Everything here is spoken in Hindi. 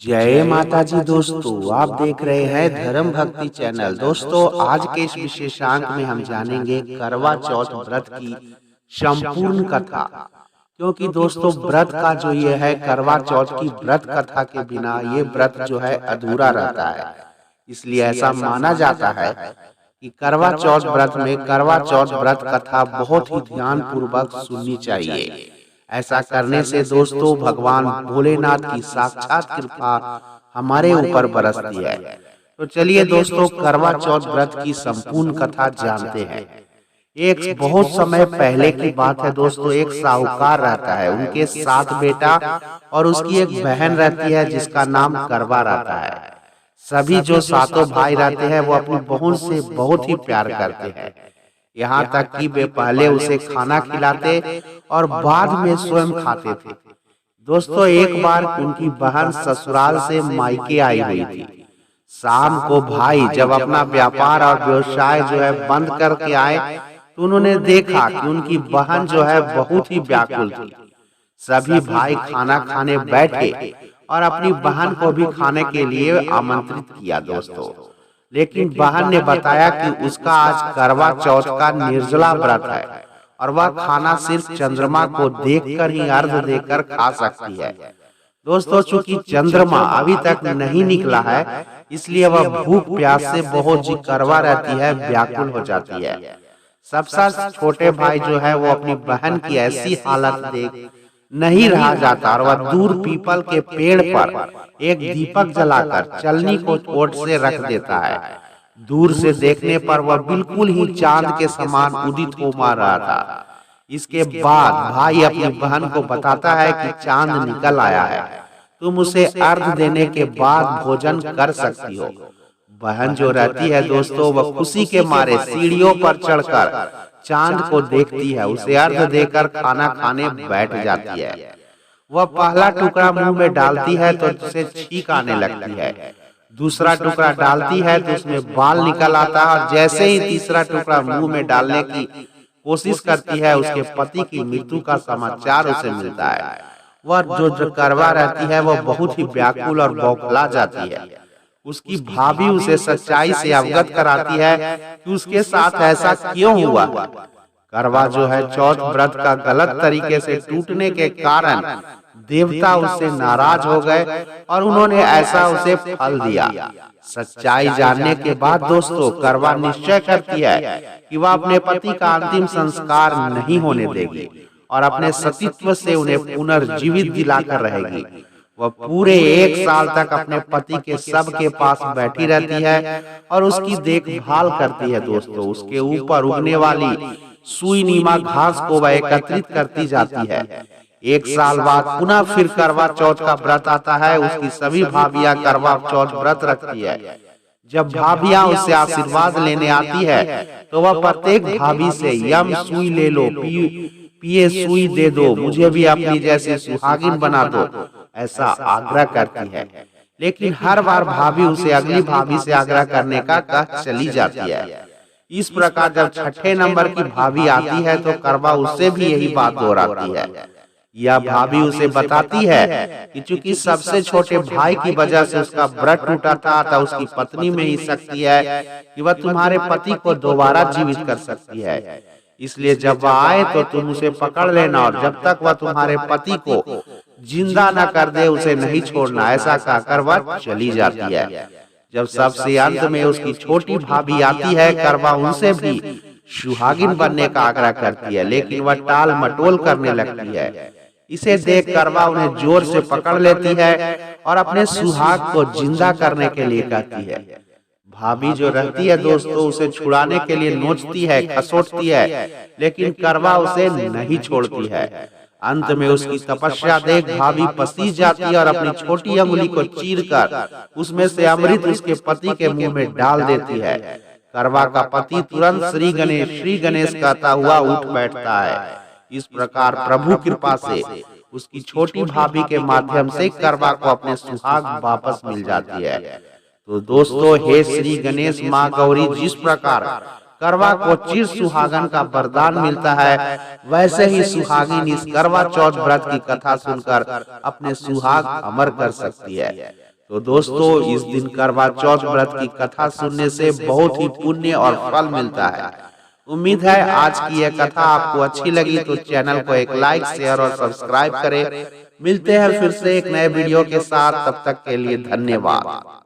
जय माता जी दोस्तों, आप देख रहे हैं धर्म भक्ति चैनल। दोस्तों, आज के इस विशेषांक में हम जानेंगे करवा चौथ व्रत की संपूर्ण कथा। क्योंकि दोस्तों, व्रत का जो ये है करवा चौथ की व्रत कथा के बिना ये व्रत जो है अधूरा रहता है। इसलिए ऐसा माना जाता है कि करवा चौथ व्रत में करवा चौथ व्रत कथा बहुत ही ध्यान पूर्वक सुननी चाहिए। ऐसा करने से दोस्तों भगवान भोलेनाथ की साक्षात कृपा हमारे ऊपर बरसती है। तो चलिए दोस्तों, करवा चौथ व्रत की संपूर्ण कथा जानते हैं। एक बहुत समय पहले की बात है दोस्तों। एक साहूकार रहता है, उनके 7 बेटा और उसकी एक बहन रहती है जिसका नाम करवा रहता है। सभी जो 7 भाई रहते हैं वो अपनी बहन से बहुत ही प्यार करते हैं। यहाँ तक कि वे पहले उसे खाना खिलाते और बाद में स्वयं खाते थे। दोस्तों, एक बार उनकी बहन ससुराल से मायके आई हुई थी। शाम को भाई जब अपना व्यापार और व्यवसाय जो है बंद करके आए तो उन्होंने देखा कि उनकी बहन जो है बहुत ही व्याकुल थी। सभी भाई खाना खाने बैठे और अपनी बहन को भी खाने के लिए आमंत्रित किया दोस्तों। लेकिन बहन ने बताया कि उसका आज करवा चौथ का निर्जला व्रत है और वह खाना सिर्फ चंद्रमा को देखकर ही अर्घ देकर खा सकती है। दोस्तों, चूंकि चंद्रमा अभी तक नहीं निकला है इसलिए वह भूख प्यास से बहुत जी करवा रहती है, व्याकुल हो जाती है। सबसे छोटे भाई जो है वो अपनी बहन की ऐसी हालत देख नहीं रहा जाता और वह दूर पीपल के पेड़ पर एक दीपक जलाकर चलनी को ओट से रख देता है। दूर से देखने पर वह बिल्कुल ही चांद के समान उदित हो मा रहा था। इसके बाद भाई अपनी बहन को बताता है कि चांद निकल आया है, तुम उसे अर्घ देने के बाद भोजन कर सकती हो। बहन जो रहती है दोस्तों, वह खुशी के मारे सीढ़ियों पर चढ़कर चांद को देखती है, उसे अर्घ देकर खाना खाने बैठ जाती है। वह पहला टुकड़ा मुंह में डालती है तो उसे छींक आने लगती है। दूसरा टुकड़ा डालती है तो उसमें बाल निकल आता है और जैसे ही तीसरा टुकड़ा मुंह में डालने की कोशिश करती है उसके पति की मृत्यु का समाचार उसे मिलता है। वह जो करवा रहती है वह बहुत ही व्याकुल और बौखला जाती है। उसकी भाभी उसे सच्चाई से अवगत कराती है कि उसके साथ ऐसा क्यों हुआ। करवा जो है चौथ व्रत का गलत तरीके से टूटने के कारण देवता उससे नाराज हो गए और उन्होंने ऐसा उसे फल दिया। सच्चाई जानने के बाद दोस्तों करवा निश्चय करती है कि वह अपने पति का अंतिम संस्कार नहीं होने देगी और अपने सतीत्व से उन्हें पुनर्जीवित दिलाकर रहेगी। वह पूरे 1 साल तक अपने पति के सबके पास बैठी रहती है और उसकी देखभाल करती है दोस्तों। उसके ऊपर उगने वाली सुई नीमा घास को वह एकत्रित करती जाती है। 1 साल बाद पुनः फिर करवा चौथ का व्रत आता है। उसकी सभी भाभियां करवा चौथ व्रत रखती है। जब भाभियां उससे आशीर्वाद लेने आती है तो वह प्रत्येक भाभी से यम सुई ले लो, पिए सुई दे दो, मुझे भी अपनी जैसी सुहागिन बना दो, ऐसा आग्रह करती है। लेकिन हर बार भाभी उसे अगली भाभी से आग्रह करने का कह चली जाती है। इस प्रकार जब छठे नंबर की भाभी आती है तो करवा उससे भी यही बात दोहराती है। यह भाभी उसे बताती है कि चूंकि सबसे छोटे भाई की वजह से उसका व्रत टूटा था तो उसकी पत्नी में ही शक्ति है कि वह तुम्हारे पति को दोबारा जीवित कर सकती है। इसलिए जब वह आए तो तुम उसे पकड़ लेना और जब तक वह तुम्हारे पति को जिंदा न कर दे उसे नहीं छोड़ना, ऐसा कहकर वह चली जाती है। जब सबसे अंत में उसकी छोटी भाभी आती है, करवा उनसे भी सुहागिन बनने का आग्रह करती है, लेकिन वह टाल मटोल करने लगती है। इसे देख करवा उन्हें जोर से पकड़ लेती है और अपने सुहाग को जिंदा करने के लिए कहती है। भाभी जो रहती है दोस्तों उसे छुड़ाने के लिए नोचती है, खसोटती है, लेकिन करवा उसे नहीं छोड़ती है। अंत में उसकी तपस्या देख भाभी पसीज जाती है और अपनी छोटी अंगुली को चीरकर उसमें से अमृत उसके पति के मुंह में डाल देती है। करवा का पति तुरंत श्री गणेश कहता हुआ उठ बैठता है। इस प्रकार प्रभु कृपा से उसकी छोटी भाभी के माध्यम से करवा को अपने सुहाग वापस मिल जाती है। तो दोस्तों, हे श्री गणेश माँ गौरी, जिस प्रकार करवा को चिर सुहागन का वरदान मिलता है वैसे ही सुहागिन इस करवा चौथ व्रत की कथा सुनकर अपने सुहाग अमर कर सकती है। तो दोस्तों इस दिन करवा चौथ व्रत की कथा सुनने से बहुत ही पुण्य और फल मिलता है। उम्मीद है आज की यह कथा आपको अच्छी लगी, तो चैनल को एक लाइक, शेयर और सब्सक्राइब करें। मिलते हैं फिर से एक नए वीडियो के साथ, तब तक के लिए धन्यवाद।